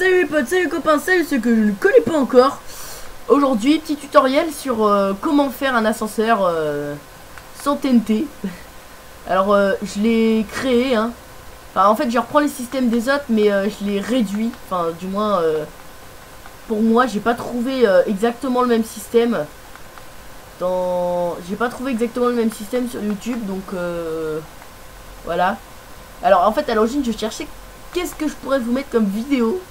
Salut les potes, salut les copains, salut ceux que je ne connais pas encore. Aujourd'hui, petit tutoriel sur comment faire un ascenseur sans TNT. Alors, je l'ai créé, hein. Enfin, en fait, je reprends les systèmes des autres, mais je les réduis. Enfin, du moins, pour moi, j'ai pas trouvé exactement le même système. J'ai pas trouvé exactement le même système sur YouTube, donc voilà. Alors, en fait, à l'origine, je cherchais qu'est-ce que je pourrais vous mettre comme vidéo.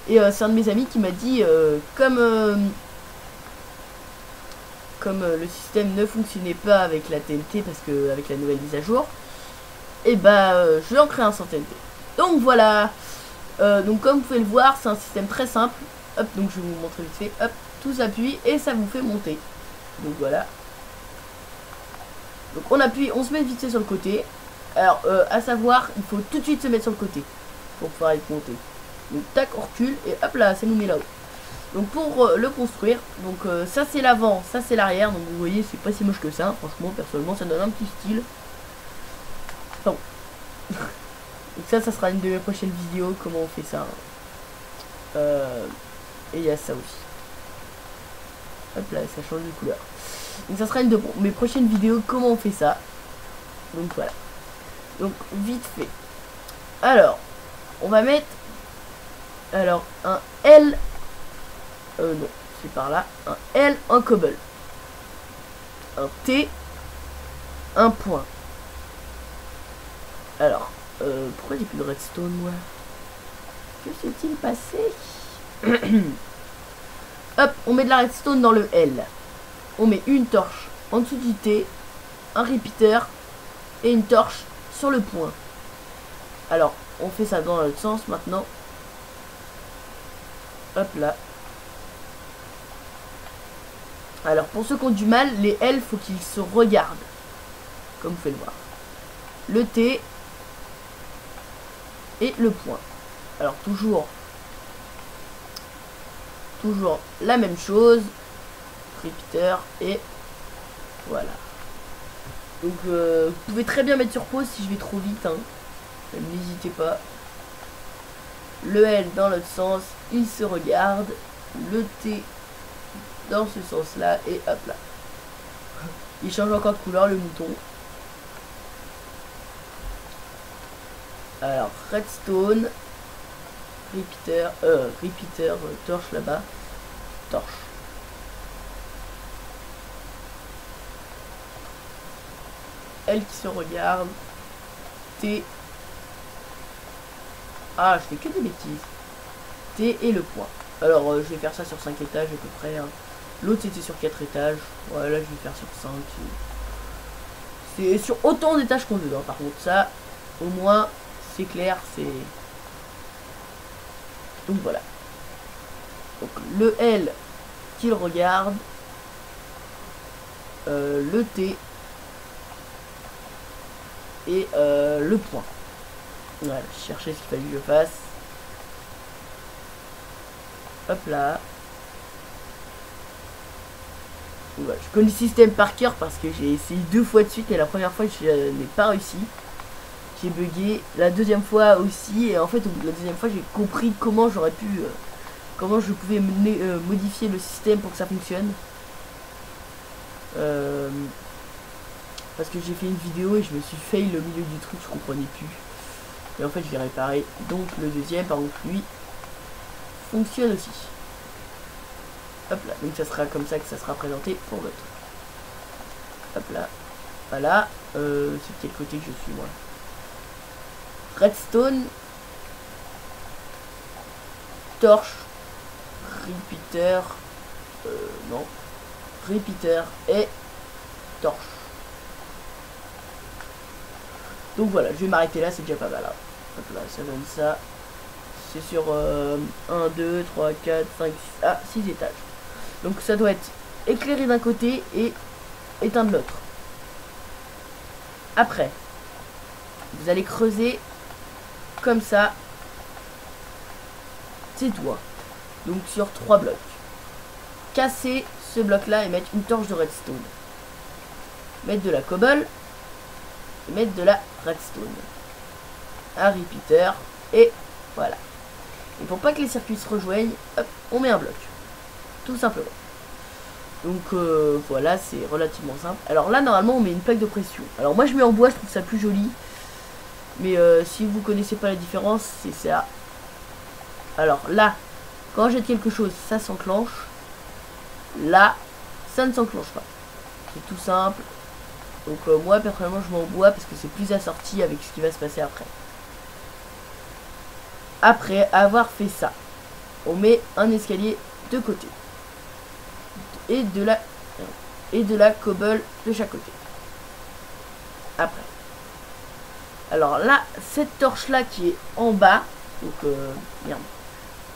Et c'est un de mes amis qui m'a dit comme le système ne fonctionnait pas avec la TNT parce que avec la nouvelle mise à jour, et bah je vais en créer un sans TNT. Donc voilà. Donc comme vous pouvez le voir, c'est un système très simple. Hop, donc je vais vous montrer vite fait. Hop, tout s'appuie et ça vous fait monter. Donc voilà. Donc on appuie, on se met vite fait sur le côté. Alors à savoir, il faut tout de suite se mettre sur le côté pour pouvoir être monté. Donc tac, on recule et hop là, ça nous met là-haut. Donc pour le construire, donc ça c'est l'avant, ça c'est l'arrière. Donc vous voyez, c'est pas si moche que ça. Franchement, personnellement, ça donne un petit style. Enfin, donc ça sera une de mes prochaines vidéos, comment on fait ça. Et il y a ça aussi. Hop là, ça change de couleur. Donc ça sera une de mes prochaines vidéos, comment on fait ça. Donc voilà. Donc vite fait. Alors, on va mettre... Alors, un L... non, c'est par là. Un L, un cobble. Un T, un point. Alors, pourquoi j'ai plus de redstone, moi? Que s'est-il passé? Hop, on met de la redstone dans le L. On met une torche en dessous du T, un repeater et une torche sur le point. Alors, on fait ça dans l'autre sens maintenant. Hop là. Alors pour ceux qui ont du mal, les L, faut qu'ils se regardent. Comme vous pouvez le voir. Le T et le point. Alors toujours la même chose. Repeater et voilà. Donc vous pouvez très bien mettre sur pause si je vais trop vite, hein. N'hésitez pas. Le L dans l'autre sens, il se regarde. Le T dans ce sens là et hop là. Il change encore de couleur le mouton. Alors redstone, repeater, torche là-bas, torche. Elle qui se regarde. T. Ah, je fais que des bêtises. T et le point. Alors je vais faire ça sur 5 étages à peu près, hein. L'autre c'était sur 4 étages. Voilà, je vais faire sur 5. C'est sur autant d'étages qu'on veut, hein. Par contre ça, au moins, c'est clair, c'est... Donc voilà. Donc le L qu'il regarde. Le T. Et le point. Voilà, chercher ce qu'il fallait que je fasse. Hop là. Voilà, je connais le système par cœur parce que j'ai essayé 2 fois de suite et la première fois je n'ai pas réussi. J'ai bugué. La deuxième fois aussi. Et en fait au bout de la deuxième fois j'ai compris comment j'aurais pu... comment je pouvais modifier le système pour que ça fonctionne. Parce que j'ai fait une vidéo et je me suis fail au milieu du truc, je comprenais plus. Et en fait je l'ai réparé. Donc le deuxième par contre lui fonctionne aussi. Hop là, donc ça sera comme ça que ça sera présenté pour l'autre. Hop là, voilà. C'est quel côté que je suis moi? Redstone, torche, repeater, non, repeater et torche. Donc voilà, je vais m'arrêter là, c'est déjà pas mal. Hein. Hop là, ça donne ça. C'est sur 1, 2, 3, 4, 5, 6 étages. Donc ça doit être éclairé d'un côté et éteint de l'autre. Après, vous allez creuser comme ça. C'est tout. Hein. Donc sur 3 blocs. Casser ce bloc là et mettre une torche de redstone. Mettre de la cobble. Et mettre de la redstone. Un repeater. Et voilà. Et pour pas que les circuits se rejoignent, hop, on met un bloc. Tout simplement. Donc voilà, c'est relativement simple. Alors là, normalement, on met une plaque de pression. Alors moi, je mets en bois, je trouve ça plus joli. Mais si vous connaissez pas la différence, c'est ça. Alors là, quand je jette quelque chose, ça s'enclenche. Là, ça ne s'enclenche pas. C'est tout simple. Donc moi, personnellement, je mets en bois parce que c'est plus assorti avec ce qui va se passer après. Après avoir fait ça, on met un escalier de côté. Et de la cobble de chaque côté. Après. Alors là, cette torche là qui est en bas, donc merde.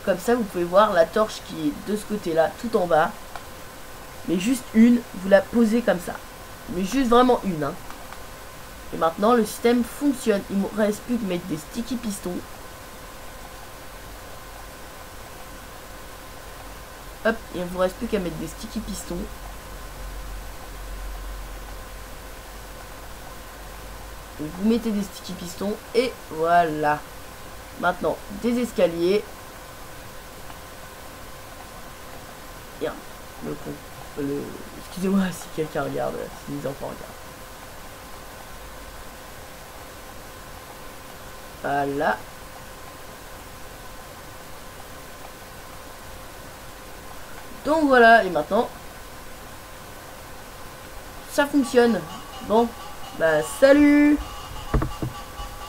Comme ça, vous pouvez voir la torche qui est de ce côté là, tout en bas. Mais juste une, vous la posez comme ça. Mais juste vraiment une. Hein. Et maintenant, le système fonctionne. Il ne reste plus que mettre des sticky pistons. Hop, il ne vous reste plus qu'à mettre des sticky pistons. Donc vous mettez des sticky pistons et voilà. Maintenant, des escaliers. Bien. Excusez-moi si quelqu'un regarde, si les enfants regardent. Voilà. Donc voilà, et maintenant, ça fonctionne. Bon, bah salut!